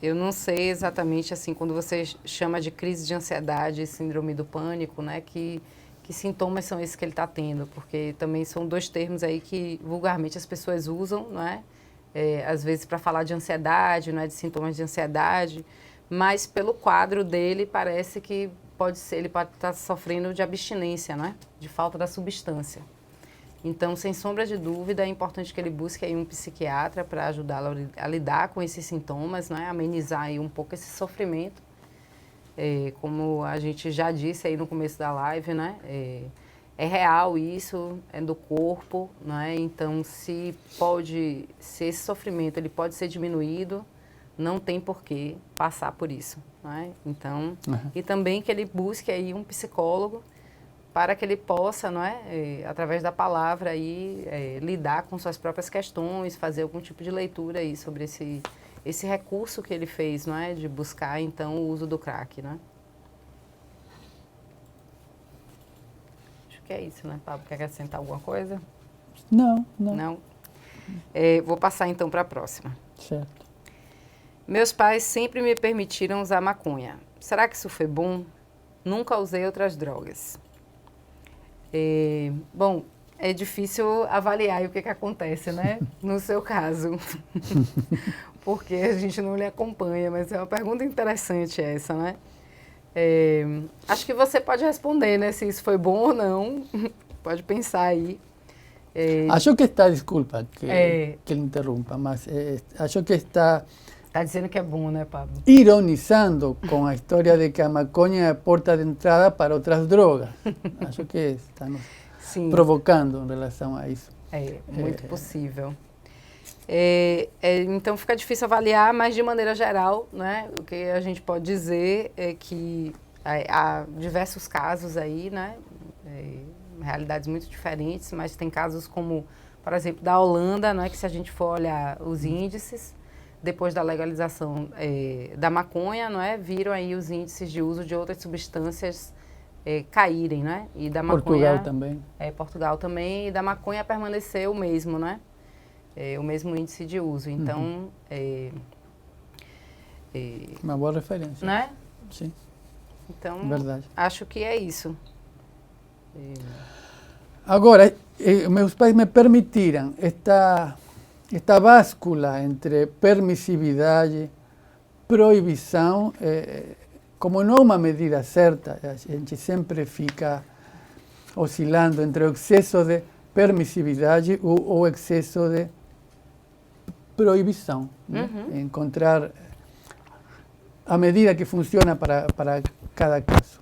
Eu não sei exatamente, assim, quando você chama de crise de ansiedade e síndrome do pânico, né, que sintomas são esses que ele está tendo, porque também são dois termos aí que vulgarmente as pessoas usam, não é? Às vezes para falar de ansiedade, não é, de sintomas de ansiedade, mas pelo quadro dele parece que ele pode estar sofrendo de abstinência, não é? De falta da substância. Então, sem sombra de dúvida, é importante que ele busque aí um psiquiatra para ajudá-lo a lidar com esses sintomas, né? Amenizar aí um pouco esse sofrimento. Como a gente já disse aí no começo da live, né? É real isso, é do corpo, né? Então, se esse sofrimento ele pode ser diminuído, não tem por que passar por isso, né? Então, e também que ele busque aí um psicólogo para que ele possa, não é, através da palavra aí, lidar com suas próprias questões, fazer algum tipo de leitura aí sobre esse recurso que ele fez, não é, de buscar então o uso do crack, né? Acho que é isso, né, Pablo? Quer acrescentar alguma coisa? Não. Não? Vou passar então para a próxima. Certo. Meus pais sempre me permitiram usar maconha. Será que isso foi bom? Nunca usei outras drogas. Bom, é difícil avaliar o que acontece, né? No seu caso. Porque a gente não lhe acompanha, mas é uma pergunta interessante essa, né? Acho que você pode responder, né? Se isso foi bom ou não. Pode pensar aí. Acho que está, desculpa que ele interrumpa, mas acho que está... Está dizendo que é bom, né, Pablo? Ironizando com a história de que a maconha é a porta de entrada para outras drogas. Acho que está nos provocando em relação a isso. Muito possível. Então fica difícil avaliar, mas de maneira geral, né, o que a gente pode dizer é que há diversos casos aí, né, realidades muito diferentes, mas tem casos como, por exemplo, da Holanda, né, que se a gente for olhar os índices, depois da legalização da maconha, não é, viram aí os índices de uso de outras substâncias caírem, né? E da maconha, Portugal também. Portugal também, e da maconha permaneceu o mesmo, né? O mesmo índice de uso. Então, uma boa referência. Né? Sim. Então, verdade. Acho que é isso. Agora, meus pais me permitiram esta báscula entre permissividade, proibição, como não é uma medida certa, a gente sempre fica oscilando entre o excesso de permissividade ou o excesso de proibição. Né? Encontrar a medida que funciona para cada caso.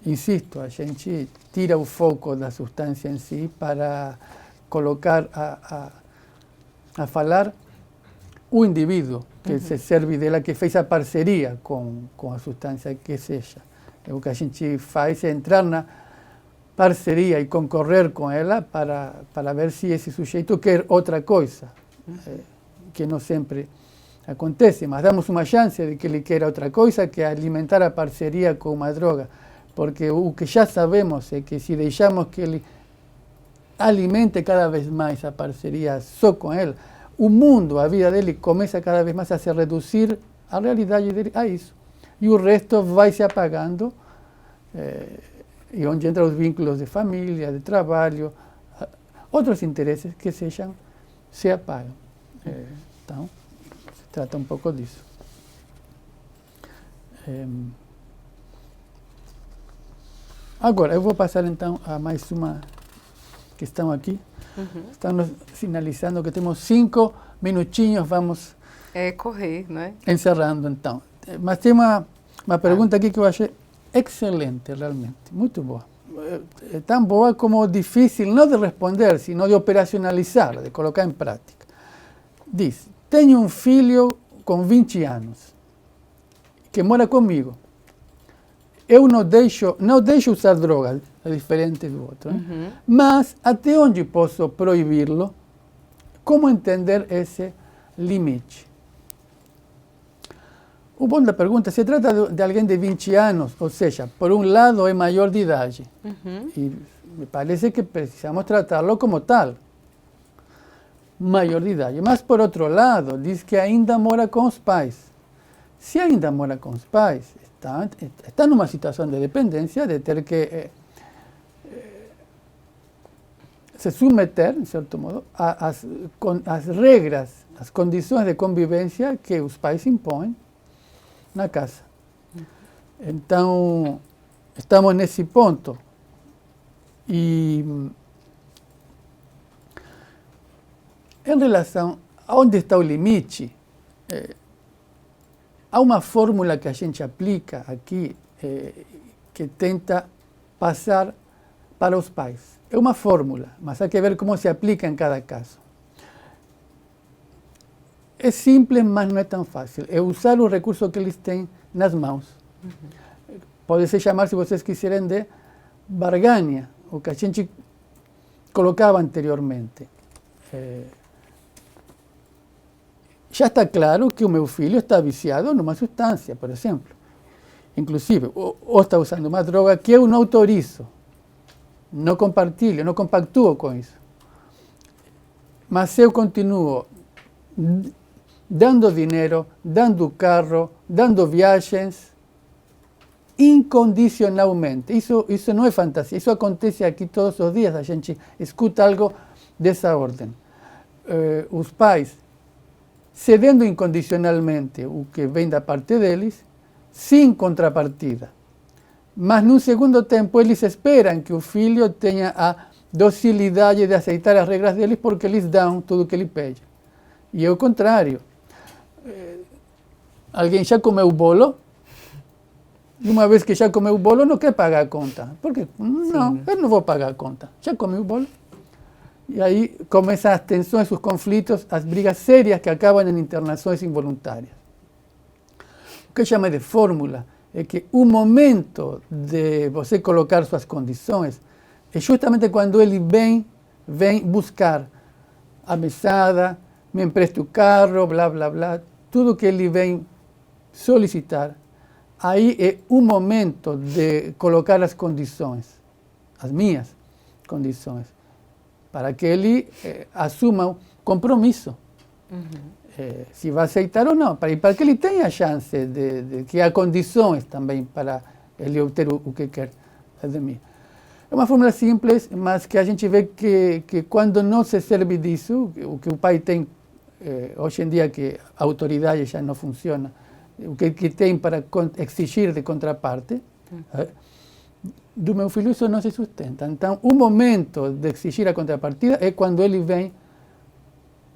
Insisto, a gente tira o foco da substância em si para colocar a falar o indivíduo que se serve dela, que fez a parceria com a substância que seja. O que a gente faz é entrar na parceria e concorrer com ela para ver se esse sujeito quer outra coisa, que não sempre acontece, mas damos uma chance de que ele queira outra coisa, que é alimentar a parceria com uma droga. Porque o que já sabemos é que se deixamos que ele alimente cada vez mais a parceria só com ele, o mundo, a vida dele começa cada vez mais a se reduzir, a realidade dele a isso. E o resto vai se apagando, e onde entram os vínculos de família, de trabalho, outros interesses que sejam, se apagam. Então, se trata um pouco disso. Agora, eu vou passar então a mais uma questão aqui. Estão nos sinalizando que temos 5 minutinhos, vamos correr, né? Encerrando então. Mas tem uma pergunta aqui que eu achei excelente, realmente, muito boa. É tão boa como difícil, não de responder, sino de operacionalizar, de colocar em prática. Diz, tenho um filho com 20 anos, que mora comigo. Eu não deixo usar drogas, é diferente do outro. Mas até onde posso proibí-lo? Como entender esse limite? O bom da pergunta, se trata de alguém de 20 anos, ou seja, por um lado é maior de idade. E me parece que precisamos tratá-lo como tal, maior de idade. Mas por outro lado, diz que ainda mora com os pais. Se ainda mora com os pais, está numa situação de dependência, de ter que se submeter, em certo modo, às regras, às condições de convivência que os pais impõem na casa. Então, estamos nesse ponto. E em relação a onde está o limite, há uma fórmula que a gente aplica aqui que tenta passar para os pais. É uma fórmula, mas há que ver como se aplica em cada caso. É simples, mas não é tão fácil. É usar o recurso que eles têm nas mãos. Pode se chamar, se vocês quiserem, de barganha, o que a gente colocava anteriormente. Já está claro que o meu filho está viciado numa substância, por exemplo. Inclusive, ou está usando uma droga que eu não autorizo, não compartilho, não compactuo com isso. Mas eu continuo dando dinheiro, dando carro, dando viagens, incondicionalmente. Isso não é fantasia, isso acontece aqui todos os dias, a gente escuta algo dessa ordem. Os pais cedendo incondicionalmente o que vem da parte deles, sem contrapartida. Mas, num segundo tempo, eles esperam que o filho tenha a docilidade de aceitar as regras deles porque eles dão tudo o que ele pede. E é o contrário. Alguém já comeu bolo? E uma vez que já comeu o bolo, não quer pagar a conta. Por quê? Não, eu não vou pagar a conta. Já comeu o bolo? E aí começam as tensões, os conflitos, as brigas sérias que acabam em internações involuntárias. O que eu chamo de fórmula é que o momento de você colocar suas condições é justamente quando ele vem buscar a mesada, me empresta o carro, blá, blá, blá, tudo que ele vem solicitar. Aí é o momento de colocar as condições, as minhas condições, para que ele assuma um compromisso. Se vai aceitar ou não, para que ele tenha a chance de que há condições também para ele obter o que quer de mim. É uma fórmula simples, mas que a gente vê que quando não se serve disso, o que o pai tem hoje em dia, que a autoridade já não funciona, o que tem para exigir de contraparte, do meu filho isso não se sustenta. Então, o momento de exigir a contrapartida é quando ele vem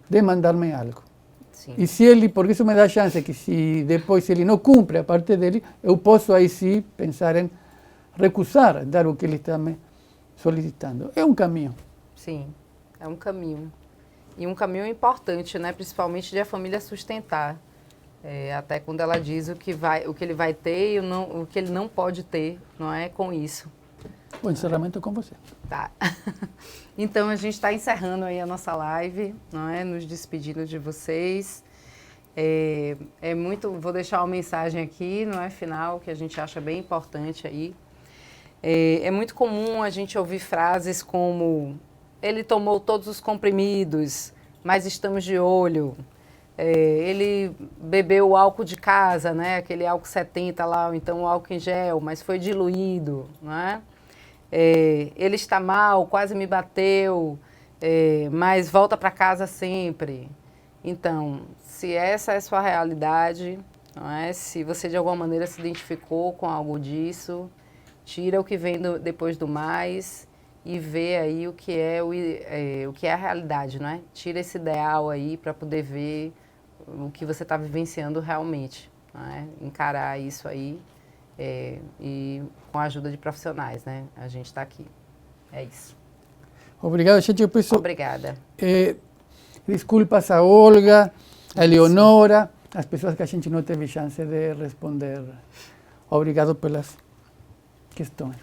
demandar-me algo. Sim. E se ele, porque isso me dá a chance que se depois ele não cumpre a parte dele, eu posso aí sim pensar em recusar, dar o que ele está me solicitando. É um caminho. Sim, é um caminho. E um caminho importante, né? Principalmente de a família sustentar. Até quando ela diz o que ele vai ter e o que ele não pode ter, não é, com isso. O encerramento é com você. Tá. Então, a gente está encerrando aí a nossa live, não é? Nos despedindo de vocês. Vou deixar uma mensagem aqui, não é, final, que a gente acha bem importante aí. É muito comum a gente ouvir frases como: ele tomou todos os comprimidos, mas estamos de olho. Ele bebeu o álcool de casa, né? Aquele álcool 70 lá, ou então o álcool em gel, mas foi diluído, não é? Ele está mal, quase me bateu, mas volta para casa sempre. Então, se essa é a sua realidade, não é? Se você de alguma maneira se identificou com algo disso, tira o que vem depois do mais e vê aí o que é a realidade, não é? Tira esse ideal aí para poder ver o que você está vivenciando realmente, não é? Encarar isso aí e com a ajuda de profissionais, né? A gente está aqui. É isso. Obrigado, gente. Eu peço, obrigada. Desculpas a Olga, a Eleonora, as pessoas que a gente não teve chance de responder. Obrigado pelas questões.